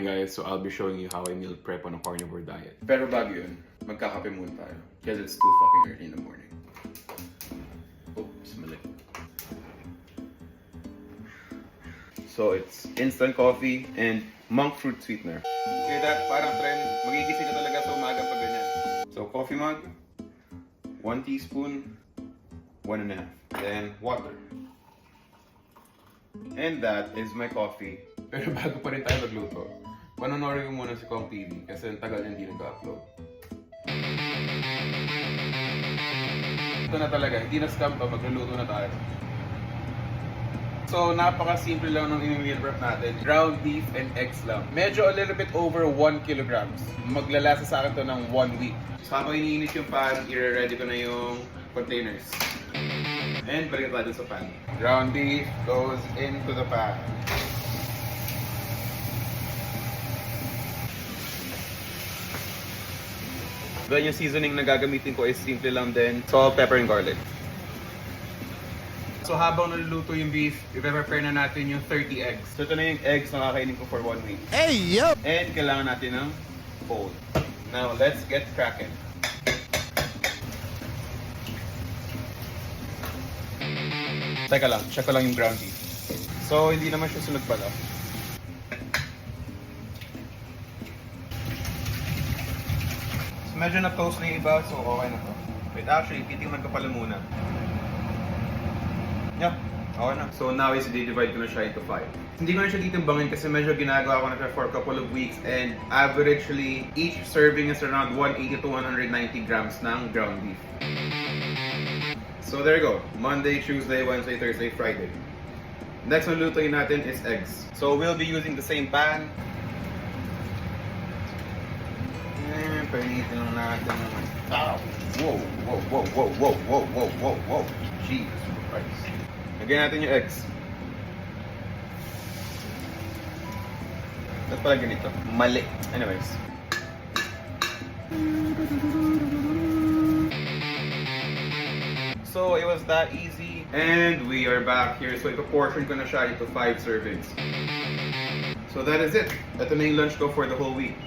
morning guys, so I'll be showing you how I meal prep on a carnivore diet. Pero bago yun, magkakape muna tayo. Because it's too fucking early in the morning. Oops, mali. So it's instant coffee and monk fruit sweetener. Hear that? Parang trend. Magigising ka talaga sa umaga pag ganyan. So coffee mug, 1 teaspoon, 1.5. Then water. And that is my coffee. Pero bago pa rin tayo magluto, panonorin ko muna si Kong TV kasi ang tagal niya hindi nag-upload. Ito na talaga, hindi na scam to, magluluto na tayo. So, napaka-simple lang ng meal prep natin. Ground beef and eggs lang. Medyo a little bit over 1 kilograms. Maglalasa sa akin to ng 1 week. So, habang iniinit yung pan, i-ready ko na yung containers. And balik tayo sa pan. Ground beef goes into the pan. Then yung seasoning na gagamitin ko is simple lang din. Salt, pepper, and garlic. So habang naluluto yung beef, i-prepare na natin yung 30 eggs. So ito na yung eggs na kakainin ko for 1 week. Hey, yo! And kailangan natin ng bowl. Now, let's get cracking. Teka lang, check ko lang yung ground beef. So, hindi naman siya sunod pala. So, medyo na-toast na yung iba, so okay na to. Wait, actually, titingnan ko pala muna. Yeah, okay na. So now is i-divide ko na siya into 5. Hindi ko na siya titimbangin kasi medyo ginagawa ko na siya for a couple of weeks and averagely, each serving is around 180 to 190 grams ng ground beef. So there you go. Monday, Tuesday, Wednesday, Thursday, Friday. Next na lutuin natin is eggs. So we'll be using the same pan. And painitin lang natin naman. Ow! Whoa, whoa, whoa, whoa, whoa, whoa, whoa, whoa, whoa. Jesus Christ. Lagyan natin yung eggs. Ba't pala ganito? Mali. Anyways. So, it was that easy. And we are back here. So, ipa-portion ko na siya into 5 servings. So, that is it. Ito na yung lunch ko for the whole week.